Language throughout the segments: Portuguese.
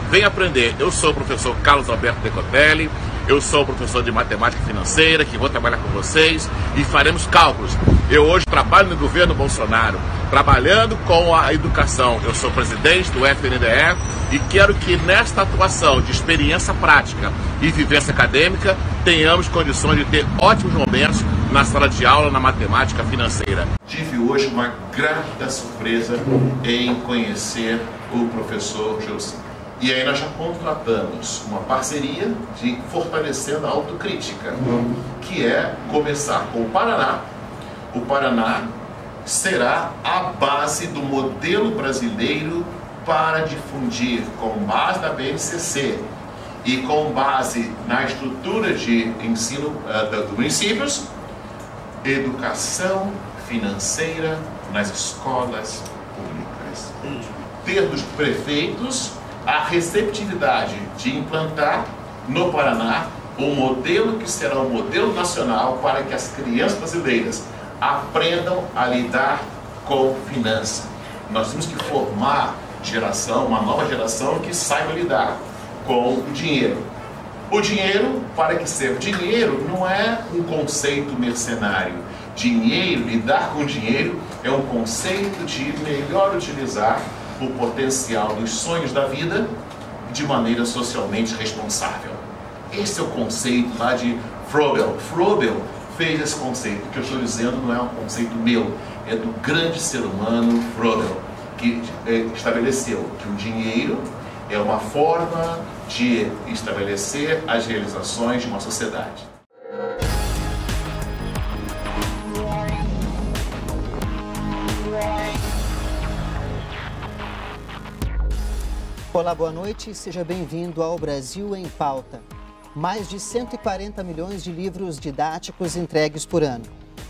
Vem aprender. Eu sou o professor Carlos Alberto Decotelli, eu sou o professor de matemática financeira, que vou trabalhar com vocês e faremos cálculos. Eu hoje trabalho no governo Bolsonaro, trabalhando com a educação. Eu sou presidente do FNDE e quero que nesta atuação de experiência prática e vivência acadêmica tenhamos condições de ter ótimos momentos na sala de aula na matemática financeira. Tive hoje uma grata surpresa em conhecer o professor Gilson. E aí nós já contratamos uma parceria de fortalecendo a autocrítica, que é começar com o Paraná. O Paraná será a base do modelo brasileiro para difundir, com base na BNCC e com base na estrutura de ensino dos municípios, educação financeira nas escolas públicas. Ter dos prefeitos a receptividade de implantar no Paraná um modelo que será um modelo nacional para que as crianças brasileiras aprendam a lidar com finanças. Nós temos que formar uma nova geração que saiba lidar com o dinheiro. O dinheiro, para que serve dinheiro, não é um conceito mercenário. Dinheiro, lidar com dinheiro, é um conceito de melhor utilizar o potencial dos sonhos da vida de maneira socialmente responsável. Esse é o conceito lá de Frobel. Frobel fez esse conceito. O que eu estou dizendo não é um conceito meu, é do grande ser humano Frobel, que estabeleceu que o dinheiro é uma forma de estabelecer as realizações de uma sociedade. Olá, boa noite, seja bem-vindo ao Brasil em Pauta. Mais de 140 milhões de livros didáticos entregues por ano,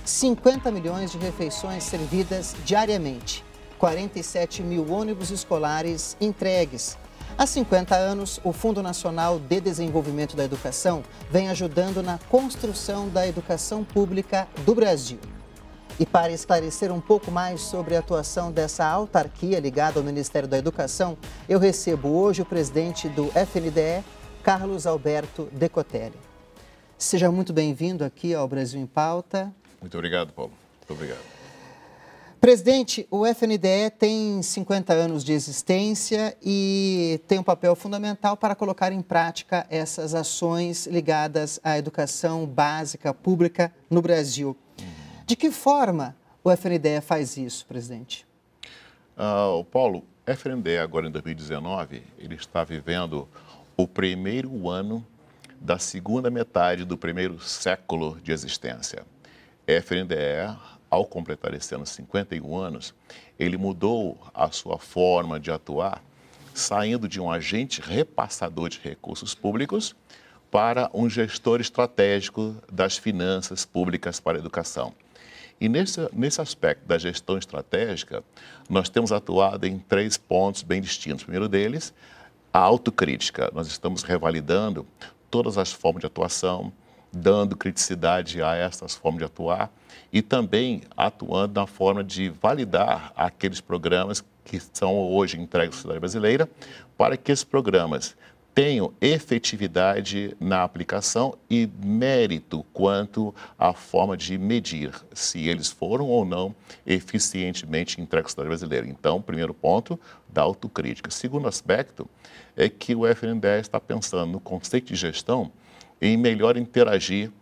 50 milhões de refeições servidas diariamente, 47 mil ônibus escolares entregues. Há 50 anos, o Fundo Nacional de Desenvolvimento da Educação vem ajudando na construção da educação pública do Brasil. E para esclarecer um pouco mais sobre a atuação dessa autarquia ligada ao Ministério da Educação, eu recebo hoje o presidente do FNDE, Carlos Alberto Decotelli. Seja muito bem-vindo aqui ao Brasil em Pauta. Muito obrigado, Paulo. Muito obrigado. Presidente, o FNDE tem 50 anos de existência e tem um papel fundamental para colocar em prática essas ações ligadas à educação básica pública no Brasil. De que forma o FNDE faz isso, presidente? Paulo, o FNDE agora em 2019, ele está vivendo o primeiro ano da segunda metade do primeiro século de existência. O FNDE, ao completar esse ano 51 anos, ele mudou a sua forma de atuar, saindo de um agente repassador de recursos públicos para um gestor estratégico das finanças públicas para a educação. E nesse aspecto da gestão estratégica, nós temos atuado em 3 pontos bem distintos. O primeiro deles, a autocrítica. Nós estamos revalidando todas as formas de atuação, dando criticidade a essas formas de atuar e também atuando na forma de validar aqueles programas que são hoje entregues à sociedade brasileira, para que esses programas tenham efetividade na aplicação e mérito quanto à forma de medir se eles foram ou não eficientemente entregues à sociedade brasileira. Então, primeiro ponto, da autocrítica. Segundo aspecto é que o FNDE está pensando no conceito de gestão em melhor interagir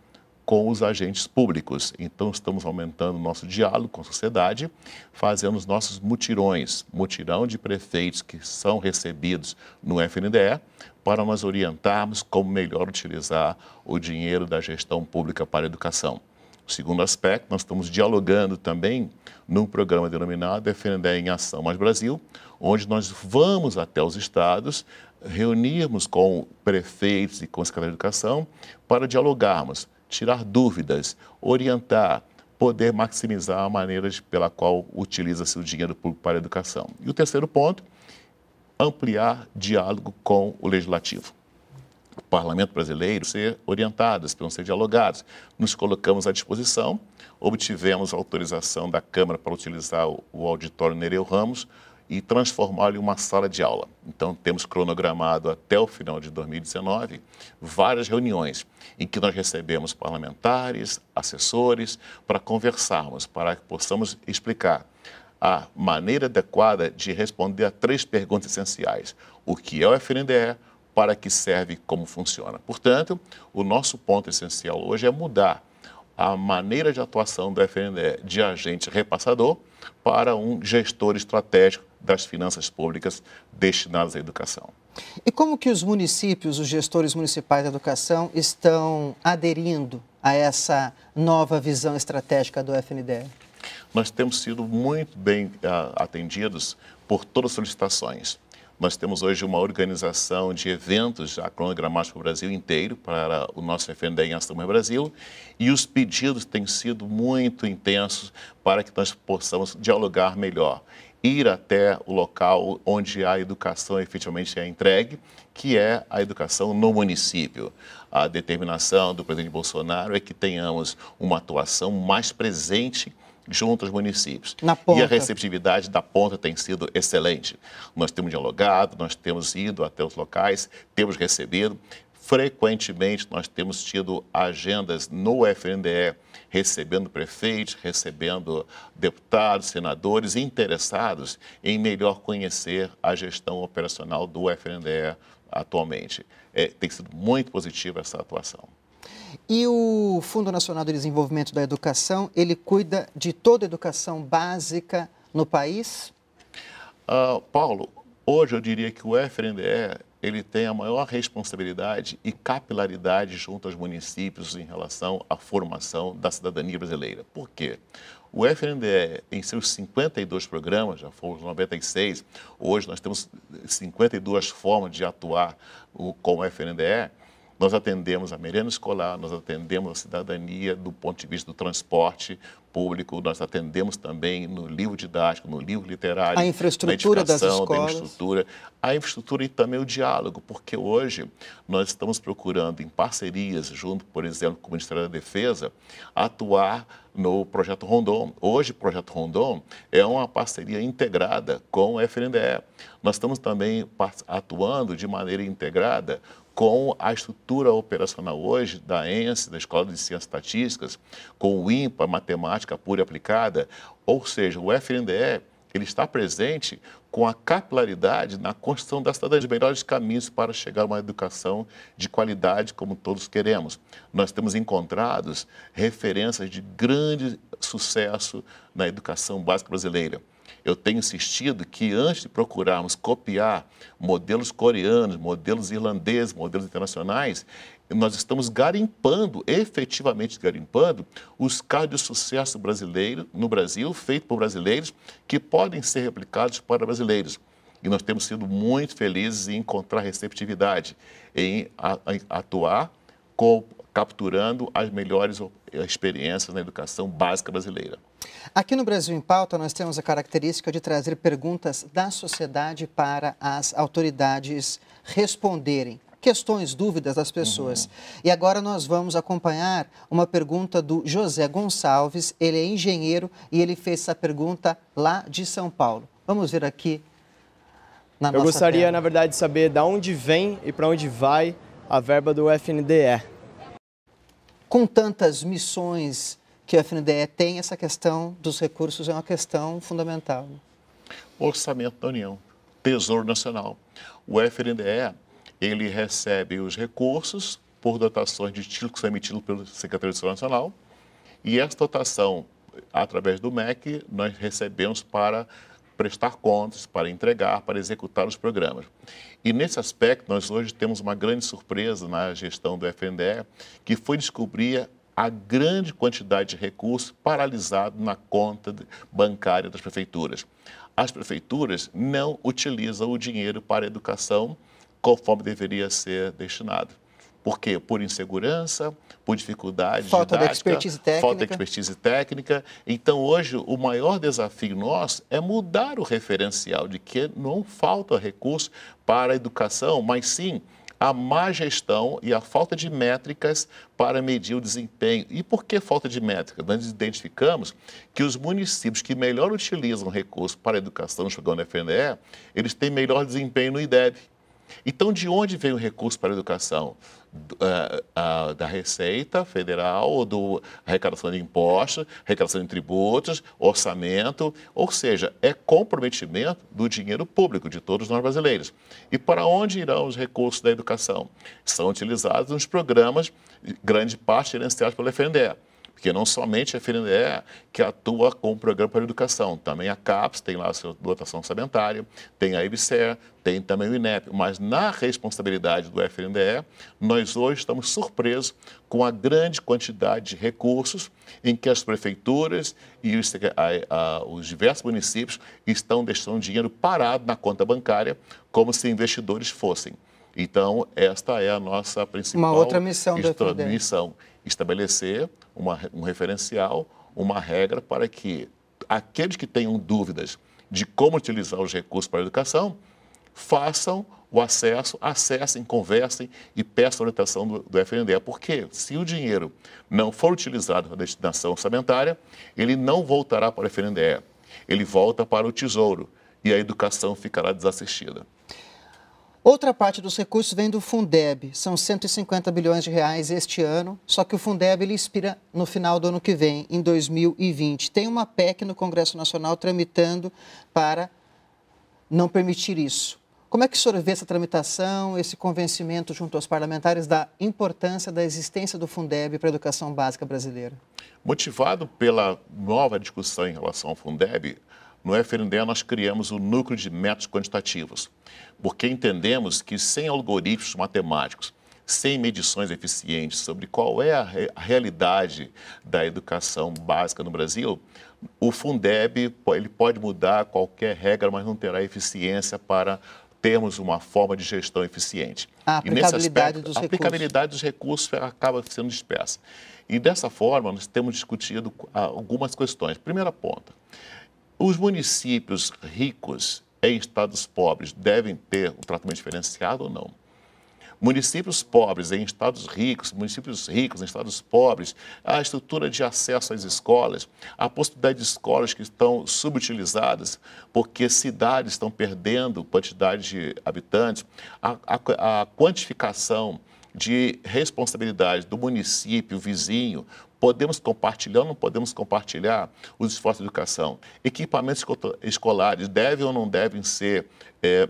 com os agentes públicos. Então, estamos aumentando o nosso diálogo com a sociedade, fazendo os nossos mutirões, mutirão de prefeitos que são recebidos no FNDE, para nós orientarmos como melhor utilizar o dinheiro da gestão pública para a educação. O segundo aspecto, nós estamos dialogando também num programa denominado FNDE em Ação Mais Brasil, onde nós vamos até os estados, reunirmos com prefeitos e com a Secretaria de Educação para dialogarmos, tirar dúvidas, orientar, poder maximizar a maneira pela qual utiliza-se o dinheiro público para a educação. E o terceiro ponto, ampliar diálogo com o Legislativo. O Parlamento brasileiro ser orientados, para ser dialogados. Nos colocamos à disposição, obtivemos autorização da Câmara para utilizar o auditório Nereu Ramos e transformá-lo em uma sala de aula. Então, temos cronogramado até o final de 2019 várias reuniões em que nós recebemos parlamentares, assessores, para conversarmos, para que possamos explicar a maneira adequada de responder a 3 perguntas essenciais. O que é o FNDE, para que serve e como funciona. Portanto, o nosso ponto essencial hoje é mudar a maneira de atuação do FNDE de agente repassador para um gestor estratégico das finanças públicas destinadas à educação. E como que os municípios, os gestores municipais da educação estão aderindo a essa nova visão estratégica do FNDE? Nós temos sido muito bem atendidos por todas as solicitações. Nós temos hoje uma organização de eventos já cronogramados para o Brasil inteiro, para o nosso FNDE em Ação Brasil, e os pedidos têm sido muito intensos para que nós possamos dialogar melhor, ir até o local onde a educação efetivamente é entregue, que é a educação no município. A determinação do presidente Bolsonaro é que tenhamos uma atuação mais presente junto aos municípios. Na ponta. E a receptividade da ponta tem sido excelente. Nós temos dialogado, nós temos ido até os locais, temos recebido. Frequentemente, nós temos tido agendas no FNDE, recebendo prefeitos, recebendo deputados, senadores interessados em melhor conhecer a gestão operacional do FNDE atualmente. Tem sido muito positiva essa atuação. E o Fundo Nacional de Desenvolvimento da Educação, ele cuida de toda a educação básica no país? Paulo, hoje eu diria que o FNDE ele tem a maior responsabilidade e capilaridade junto aos municípios em relação à formação da cidadania brasileira. Por quê? O FNDE, em seus 52 programas, já fomos 96, hoje nós temos 52 formas de atuar com o FNDE. Nós atendemos a merenda escolar, nós atendemos a cidadania do ponto de vista do transporte público, nós atendemos também no livro didático, no livro literário, a infraestrutura das escolas. A infraestrutura e também o diálogo, porque hoje nós estamos procurando, em parcerias, junto, por exemplo, com o Ministério da Defesa, atuar no Projeto Rondon. Hoje, o Projeto Rondon é uma parceria integrada com o FNDE. Nós estamos também atuando de maneira integrada com a estrutura operacional hoje da ENSE, da Escola de Ciências Estatísticas, com o INPA, Matemática Pura e Aplicada, ou seja, o FNDE ele está presente com a capilaridade na construção da cidadania, de melhores caminhos para chegar a uma educação de qualidade como todos queremos. Nós temos encontrado referências de grande sucesso na educação básica brasileira. Eu tenho insistido que antes de procurarmos copiar modelos coreanos, modelos irlandeses, modelos internacionais, nós estamos garimpando, efetivamente garimpando, os casos de sucesso brasileiro no Brasil, feitos por brasileiros, que podem ser replicados para brasileiros. E nós temos sido muito felizes em encontrar receptividade, em atuar capturando as melhores experiências na educação básica brasileira. Aqui no Brasil em Pauta, nós temos a característica de trazer perguntas da sociedade para as autoridades responderem. Questões, dúvidas das pessoas. E agora nós vamos acompanhar uma pergunta do José Gonçalves. Ele é engenheiro e ele fez essa pergunta lá de São Paulo. Vamos ver aqui na nossa Eu gostaria, tela. na verdade, de saber de onde vem e para onde vai a verba do FNDE. Com tantas missões que o FNDE tem, essa questão dos recursos é uma questão fundamental. Orçamento da União, Tesouro Nacional. O FNDE, ele recebe os recursos por dotações de títulos que são emitidos pelo Secretaria de Tesouro Nacional e essa dotação, através do MEC, nós recebemos para prestar contas, para entregar, para executar os programas. E nesse aspecto, nós hoje temos uma grande surpresa na gestão do FNDE, que foi descobrir a grande quantidade de recursos paralisados na conta bancária das prefeituras. As prefeituras não utilizam o dinheiro para a educação conforme deveria ser destinado. Por quê? Por insegurança, por dificuldade falta didática, de expertise técnica. falta de expertise técnica. Então, hoje, o maior desafio nosso é mudar o referencial de que não falta recurso para a educação, mas sim a má gestão e a falta de métricas para medir o desempenho. E por que falta de métrica? Nós identificamos que os municípios que melhor utilizam recursos para a educação no programa do FNDE, eles têm melhor desempenho no IDEB. Então, de onde vem o recurso para a educação? Da Receita Federal, ou da arrecadação de impostos, arrecadação de tributos, orçamento, ou seja, é comprometimento do dinheiro público de todos nós brasileiros. E para onde irão os recursos da educação? São utilizados nos programas, grande parte gerenciados pelo FNDE. Porque não somente a FNDE que atua com o programa para a educação, também a CAPES tem lá a sua dotação orçamentária, tem a IBSER, tem também o INEP. Mas na responsabilidade do FNDE, nós hoje estamos surpresos com a grande quantidade de recursos em que as prefeituras e os diversos municípios estão deixando dinheiro parado na conta bancária como se investidores fossem. Então, esta é a nossa principal outra missão do FNDE. missão. Estabelecer um referencial, uma regra para que aqueles que tenham dúvidas de como utilizar os recursos para a educação, façam o acesso, acessem, conversem e peçam a orientação do FNDE. Porque se o dinheiro não for utilizado para a destinação orçamentária, ele não voltará para o FNDE, ele volta para o Tesouro e a educação ficará desassistida. Outra parte dos recursos vem do Fundeb, são 150 bilhões de reais este ano, só que o Fundeb ele expira no final do ano que vem, em 2020. Tem uma PEC no Congresso Nacional tramitando para não permitir isso. Como é que o senhor vê essa tramitação, esse convencimento junto aos parlamentares da importância da existência do Fundeb para a educação básica brasileira? Motivado pela nova discussão em relação ao Fundeb, no FNDE nós criamos o núcleo de métodos quantitativos, porque entendemos que sem algoritmos matemáticos, sem medições eficientes sobre qual é a realidade da educação básica no Brasil, o Fundeb ele pode mudar qualquer regra, mas não terá eficiência para termos uma forma de gestão eficiente. A aplicabilidade dos recursos. A aplicabilidade dos recursos acaba sendo dispersa. E dessa forma, nós temos discutido algumas questões. Primeira ponta. Os municípios ricos em estados pobres devem ter um tratamento diferenciado ou não? Municípios pobres em estados ricos, municípios ricos em estados pobres, a estrutura de acesso às escolas, a possibilidade de escolas que estão subutilizadas, porque cidades estão perdendo quantidade de habitantes, a quantificação de responsabilidade do município vizinho. Podemos compartilhar ou não podemos compartilhar os esforços de educação? Equipamentos escolares devem ou não devem ser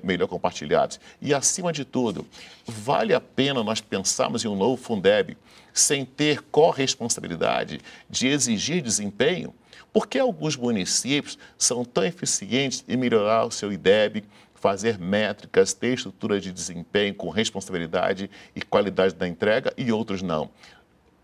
melhor compartilhados? E, acima de tudo, vale a pena nós pensarmos em um novo Fundeb sem ter corresponsabilidade de exigir desempenho? Por que alguns municípios são tão eficientes em melhorar o seu IDEB, fazer métricas, ter estrutura de desempenho com responsabilidade e qualidade da entrega e outros não?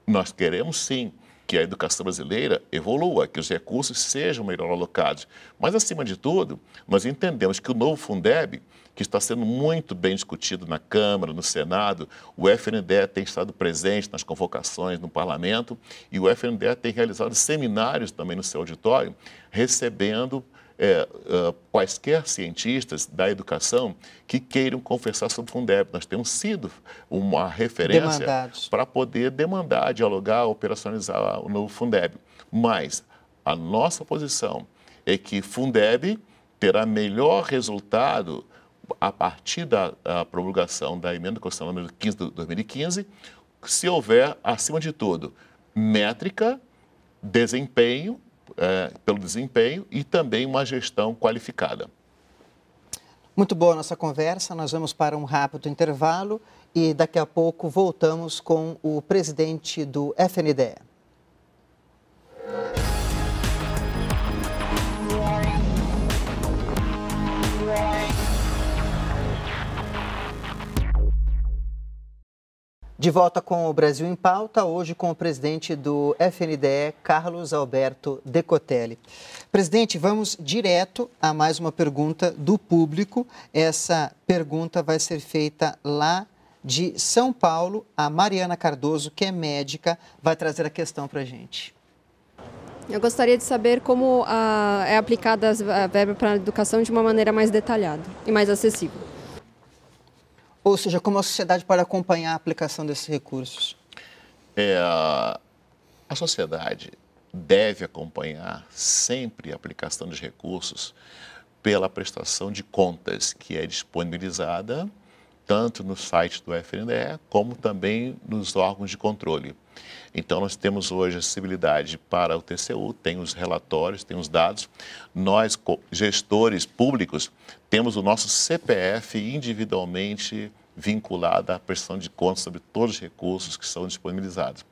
Nós queremos, sim, que a educação brasileira evolua, que os recursos sejam melhor alocados. Mas, acima de tudo, nós entendemos que o novo Fundeb, que está sendo muito bem discutido na Câmara, no Senado, o FNDE tem estado presente nas convocações no Parlamento e o FNDE tem realizado seminários também no seu auditório, recebendo quaisquer cientistas da educação que queiram conversar sobre o Fundeb. Nós temos sido uma referência para poder demandar, dialogar, operacionalizar o novo Fundeb. Mas a nossa posição é que Fundeb terá melhor resultado a partir da promulgação da emenda constitucional número 15 de 2015, se houver, acima de tudo, métrica, desempenho, pelo desempenho e também uma gestão qualificada. Muito boa a nossa conversa, nós vamos para um rápido intervalo e daqui a pouco voltamos com o presidente do FNDE. De volta com o Brasil em Pauta, hoje com o presidente do FNDE, Carlos Alberto Decotelli. Presidente, vamos direto a mais uma pergunta do público. Essa pergunta vai ser feita lá de São Paulo. A Mariana Cardoso, que é médica, vai trazer a questão para a gente. Eu gostaria de saber como é aplicada a verba para a educação de uma maneira mais detalhada e mais acessível. Ou seja, como a sociedade pode acompanhar a aplicação desses recursos? A sociedade deve acompanhar sempre a aplicação dos recursos pela prestação de contas, que é disponibilizada tanto no site do FNDE, como também nos órgãos de controle. Então, nós temos hoje acessibilidade para o TCU, tem os relatórios, tem os dados. Nós, gestores públicos, temos o nosso CPF individualmente vinculado à prestação de contas sobre todos os recursos que são disponibilizados.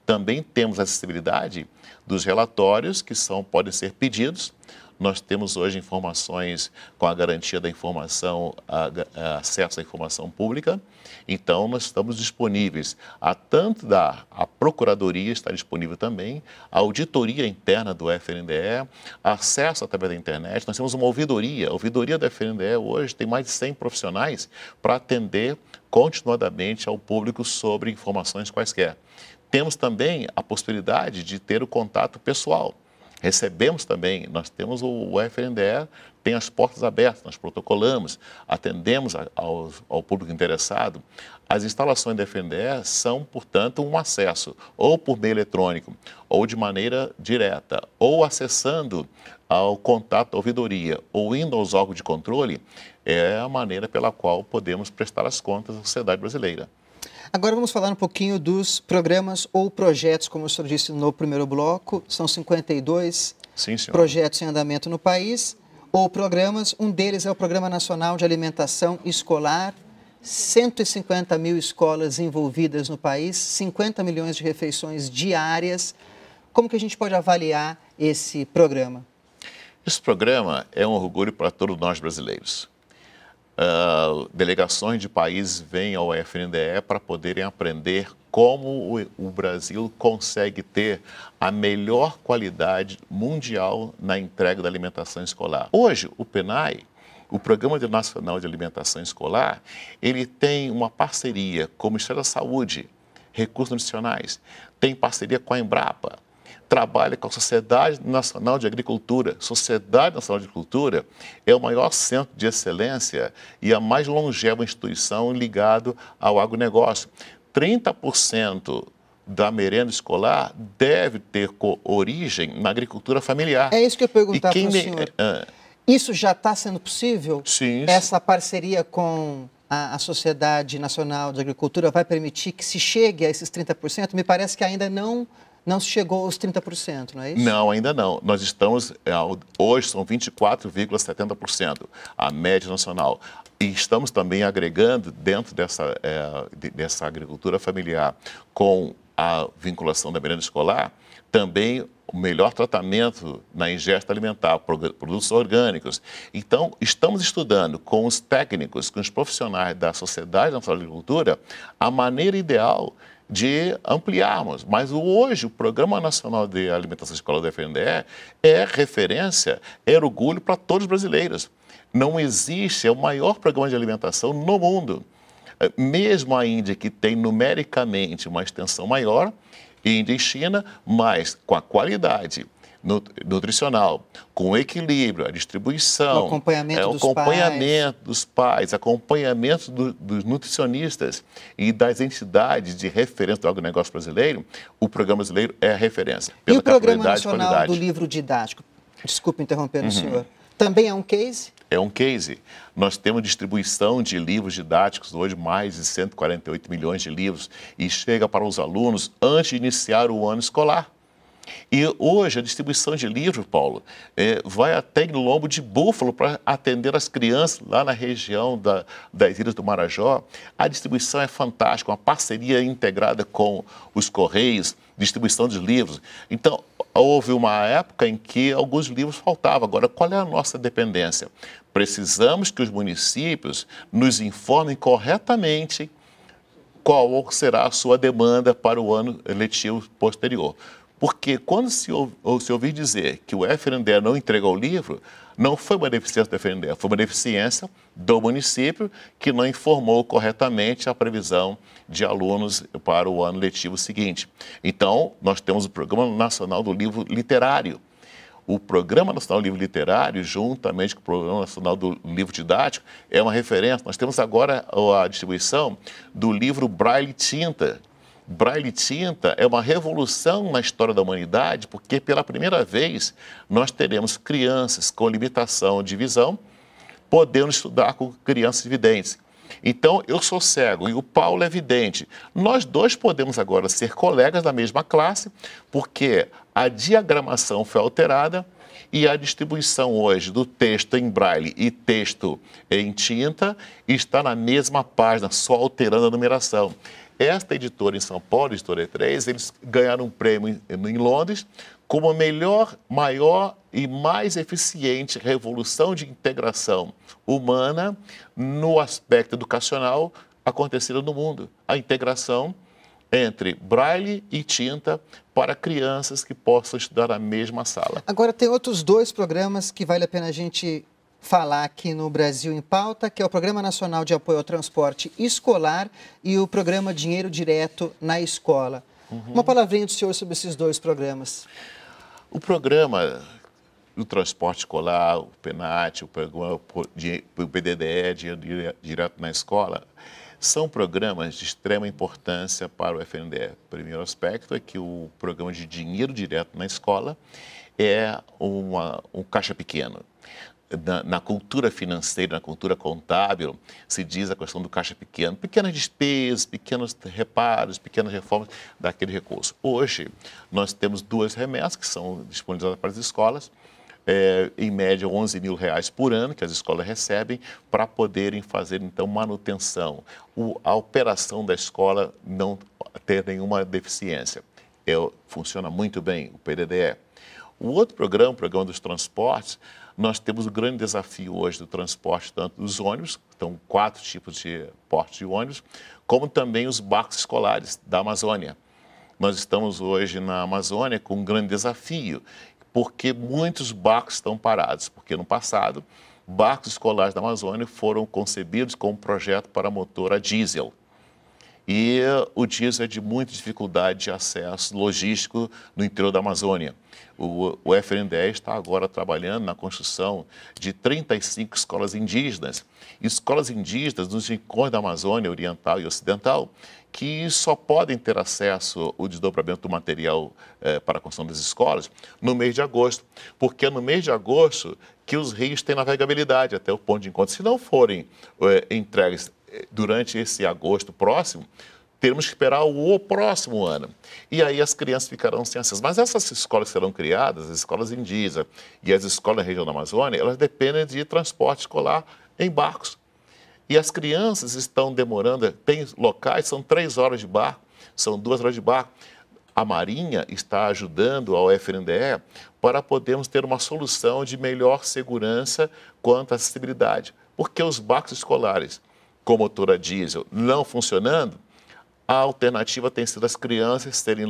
Também temos a acessibilidade dos relatórios que podem ser pedidos. Nós temos hoje informações com a garantia da informação, acesso à informação pública. Então, nós estamos disponíveis. A Procuradoria está disponível também, a auditoria interna do FNDE, acesso através da internet. Nós temos uma ouvidoria. A ouvidoria do FNDE hoje tem mais de 100 profissionais para atender continuadamente ao público sobre informações quaisquer. Temos também a possibilidade de ter o contato pessoal. Recebemos também, nós temos o FNDE, tem as portas abertas, nós protocolamos, atendemos ao público interessado. As instalações do FNDE são, portanto, um acesso, ou por meio eletrônico, ou de maneira direta, ou acessando ao contato da ouvidoria, ou indo aos órgãos de controle, é a maneira pela qual podemos prestar as contas à sociedade brasileira. Agora vamos falar um pouquinho dos programas ou projetos, como o senhor disse no primeiro bloco, são 52 projetos em andamento no país, ou programas, um deles é o Programa Nacional de Alimentação Escolar, 150 mil escolas envolvidas no país, 50 milhões de refeições diárias. Como que a gente pode avaliar esse programa? Esse programa é um orgulho para todos nós brasileiros. Delegações de países vêm ao FNDE para poderem aprender como o Brasil consegue ter a melhor qualidade mundial na entrega da alimentação escolar. Hoje, o PNAE, o Programa Nacional de Alimentação Escolar, ele tem uma parceria com o Ministério da Saúde, Recursos Nutricionais, tem parceria com a Embrapa, trabalha com a Sociedade Nacional de Agricultura. Sociedade Nacional de Agricultura é o maior centro de excelência e a mais longeva instituição ligada ao agronegócio. 30% da merenda escolar deve ter origem na agricultura familiar. É isso que eu ia perguntar para o senhor. Isso já está sendo possível? Sim. Essa parceria com a Sociedade Nacional de Agricultura vai permitir que se chegue a esses 30%? Me parece que ainda não se chegou aos 30%, não é isso? Não, ainda não. Nós estamos, hoje são 24,70%, a média nacional. E estamos também agregando dentro dessa agricultura familiar com a vinculação da merenda escolar, também o melhor tratamento na ingesta alimentar, produtos orgânicos. Então, estamos estudando com os técnicos, com os profissionais da Sociedade Nacional de Agricultura, a maneira ideal de ampliarmos. Mas hoje o Programa Nacional de Alimentação Escolar do FNDE é referência, é orgulho para todos os brasileiros. Não existe, é o maior programa de alimentação no mundo. Mesmo a Índia, que tem numericamente uma extensão maior, Índia e China, mas com a qualidade nutricional, com o equilíbrio, a distribuição, o acompanhamento dos pais, acompanhamento dos nutricionistas e das entidades de referência do agronegócio brasileiro, o programa brasileiro é a referência. E o Programa Nacional do Livro Didático? Desculpe interromper o senhor. Também é um case? É um case. Nós temos distribuição de livros didáticos, hoje mais de 148 milhões de livros, e chega para os alunos antes de iniciar o ano escolar. E hoje a distribuição de livros, Paulo, vai até em Lombo de Búfalo para atender as crianças lá na região das Ilhas do Marajó. A distribuição é fantástica, uma parceria integrada com os Correios, distribuição de livros. Então, houve uma época em que alguns livros faltavam. Agora, qual é a nossa dependência? Precisamos que os municípios nos informem corretamente qual será a sua demanda para o ano letivo posterior. Porque quando se ouvir dizer que o FNDE não entregou o livro, não foi uma deficiência do FNDE, foi uma deficiência do município que não informou corretamente a previsão de alunos para o ano letivo seguinte. Então, nós temos o Programa Nacional do Livro Literário. O Programa Nacional do Livro Literário, juntamente com o Programa Nacional do Livro Didático, é uma referência. Nós temos agora a distribuição do livro Braille Tinta. Braille Tinta é uma revolução na história da humanidade, porque pela primeira vez nós teremos crianças com limitação de visão podendo estudar com crianças videntes. Então, eu sou cego e o Paulo é vidente. Nós dois podemos agora ser colegas da mesma classe, porque a diagramação foi alterada e a distribuição hoje do texto em braille e texto em tinta está na mesma página, só alterando a numeração. Esta editora em São Paulo, a Editora E3, eles ganharam um prêmio em Londres como a melhor, maior e mais eficiente revolução de integração humana no aspecto educacional acontecida no mundo. A integração entre braille e tinta para crianças que possam estudar na mesma sala. Agora, tem outros 2 programas que vale a pena a gente falar aqui no Brasil em Pauta, que é o Programa Nacional de Apoio ao Transporte Escolar e o Programa Dinheiro Direto na Escola. Uma palavrinha do senhor sobre esses 2 programas. O programa do transporte escolar, o PENAT, o PDDE, Dinheiro Direto na Escola, são programas de extrema importância para o FNDE. O primeiro aspecto é que o programa de dinheiro direto na escola é um caixa pequeno. Na cultura financeira, na cultura contábil, se diz a questão do caixa pequeno. Pequenas despesas, pequenos reparos, pequenas reformas daquele recurso. Hoje, nós temos 2 remessas que são disponibilizadas para as escolas, em média R$11 mil por ano, que as escolas recebem, para poderem fazer, então, manutenção. A operação da escola não ter nenhuma deficiência. Funciona muito bem, o PDDE. O outro programa, o programa dos transportes, nós temos o grande desafio hoje do transporte, tanto dos ônibus, então 4 tipos de porte de ônibus, como também os barcos escolares da Amazônia. Nós estamos hoje na Amazônia com um grande desafio, porque muitos barcos estão parados, porque no passado, barcos escolares da Amazônia foram concebidos com um projeto para motor a diesel. E o diesel é de muita dificuldade de acesso logístico no interior da Amazônia. O FNDE está agora trabalhando na construção de 35 escolas indígenas. Escolas indígenas nos rincões da Amazônia Oriental e Ocidental, que só podem ter acesso ao desdobramento do material para a construção das escolas no mês de agosto. Porque é no mês de agosto que os rios têm navegabilidade até o ponto de encontro. Se não forem entregues durante esse agosto próximo, teremos que esperar o próximo ano. E aí as crianças ficarão sem acesso. Mas essas escolas que serão criadas, as escolas indígenas e as escolas na região da Amazônia, elas dependem de transporte escolar em barcos. E as crianças estão demorando, tem locais, são 3 horas de barco, são 2 horas de barco. A Marinha está ajudando ao FNDE para podermos ter uma solução de melhor segurança quanto à acessibilidade. Porque os barcos escolares com motor a diesel não funcionando, a alternativa tem sido as crianças serem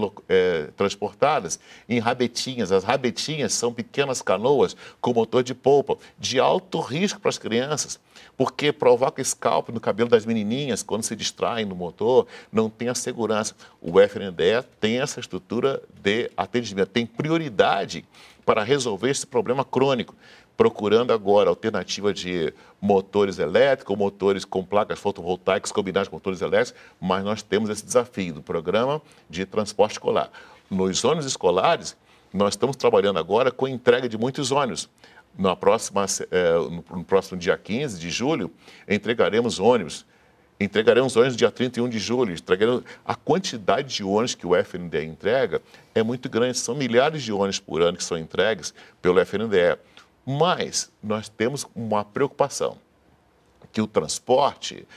transportadas em rabetinhas. As rabetinhas são pequenas canoas com motor de polpa, de alto risco para as crianças, porque provoca escalpo no cabelo das menininhas quando se distraem no motor, não tem a segurança. O FNDE tem essa estrutura de atendimento, tem prioridade para resolver esse problema crônico, procurando agora alternativa de motores elétricos, motores com placas fotovoltaicas combinadas com motores elétricos, mas nós temos esse desafio do programa de transporte escolar. Nos ônibus escolares, nós estamos trabalhando agora com a entrega de muitos ônibus. No próximo dia 15 de julho, entregaremos ônibus. Entregaremos ônibus dia 31 de julho. A quantidade de ônibus que o FNDE entrega é muito grande. São milhares de ônibus por ano que são entregues pelo FNDE. Mas nós temos uma preocupação, que o transporte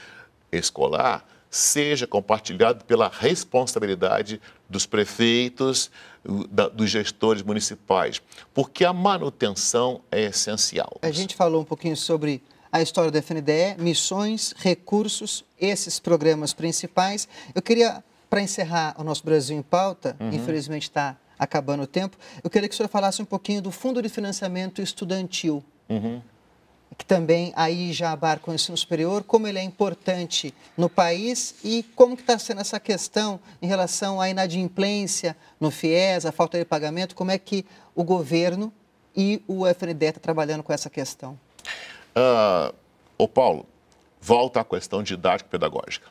escolar seja compartilhado pela responsabilidade dos prefeitos, dos gestores municipais, porque a manutenção é essencial. A gente falou um pouquinho sobre a história do FNDE, missões, recursos, esses programas principais. Eu queria, para encerrar o nosso Brasil em Pauta, infelizmente está acabando o tempo, eu queria que o senhor falasse um pouquinho do Fundo de Financiamento Estudantil, que também aí já abarca o ensino superior, como ele é importante no país e como que está sendo essa questão em relação à inadimplência no FIES, a falta de pagamento, como é que o governo e o FNDE está trabalhando com essa questão? Ô Paulo, volta à questão didático-pedagógica.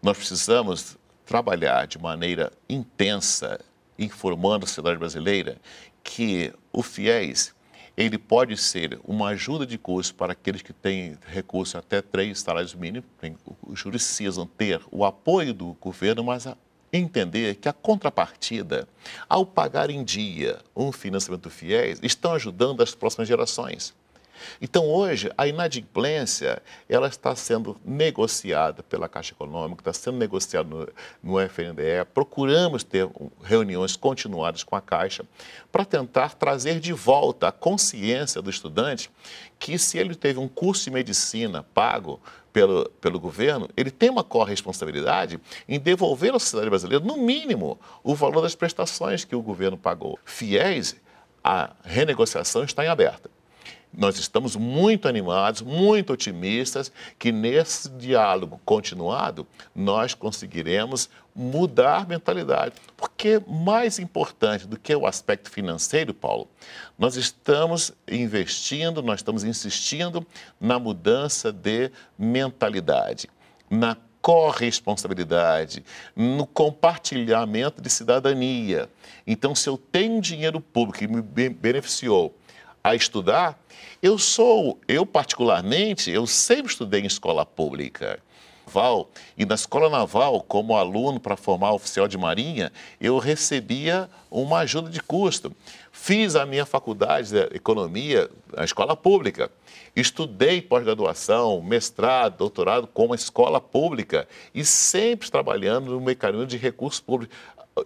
Nós precisamos trabalhar de maneira intensa, informando a sociedade brasileira que o FIES ele pode ser uma ajuda de custo para aqueles que têm recurso até 3 salários mínimos. Os juros precisam ter o apoio do governo, mas entender que a contrapartida, ao pagar em dia um financiamento do FIES, estão ajudando as próximas gerações. Então, hoje, a inadimplência ela está sendo negociada pela Caixa Econômica, está sendo negociada no FNDE. Procuramos ter reuniões continuadas com a Caixa para tentar trazer de volta a consciência do estudante que, se ele teve um curso de medicina pago pelo governo, ele tem uma corresponsabilidade em devolver à sociedade brasileira, no mínimo, o valor das prestações que o governo pagou. FIES, a renegociação está em aberta. Nós estamos muito animados, muito otimistas que nesse diálogo continuado nós conseguiremos mudar a mentalidade. Porque mais importante do que o aspecto financeiro, Paulo, nós estamos investindo, nós estamos insistindo na mudança de mentalidade, na corresponsabilidade, no compartilhamento de cidadania. Então, se eu tenho dinheiro público que me beneficiou a estudar, eu particularmente, eu sempre estudei em escola pública. E na escola naval, como aluno para formar oficial de marinha, eu recebia uma ajuda de custo. Fiz a minha faculdade de economia na escola pública. Estudei pós-graduação, mestrado, doutorado com a escola pública e sempre trabalhando no mecanismo de recursos públicos.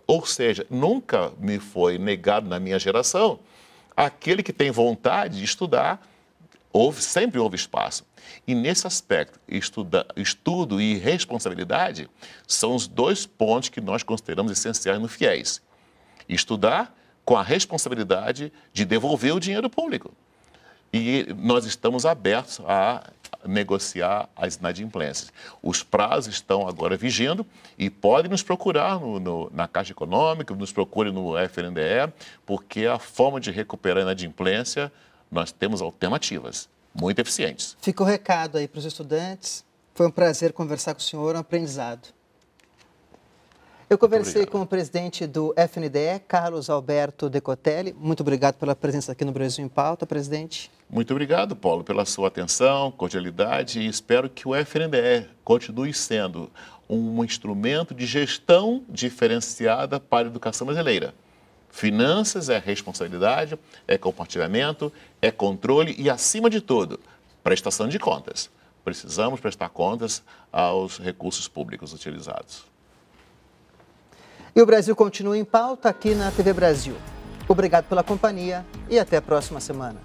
Ou seja, nunca me foi negado na minha geração. Aquele que tem vontade de estudar, sempre houve espaço. E nesse aspecto, estudo e responsabilidade são os 2 pontos que nós consideramos essenciais no FIES. Estudar com a responsabilidade de devolver o dinheiro público. E nós estamos abertos a negociar as inadimplências. Os prazos estão agora vigindo e podem nos procurar na Caixa Econômica, nos procure no FNDE, porque a forma de recuperar a inadimplência, nós temos alternativas muito eficientes. Fica o recado aí para os estudantes. Foi um prazer conversar com o senhor, um aprendizado. Eu conversei com o presidente do FNDE, Carlos Alberto Decotelli. Muito obrigado pela presença aqui no Brasil em Pauta, presidente. Muito obrigado, Paulo, pela sua atenção, cordialidade e espero que o FNDE continue sendo um instrumento de gestão diferenciada para a educação brasileira. Finanças é responsabilidade, é compartilhamento, é controle e, acima de tudo, prestação de contas. Precisamos prestar contas aos recursos públicos utilizados. E o Brasil continua em pauta aqui na TV Brasil. Obrigado pela companhia e até a próxima semana.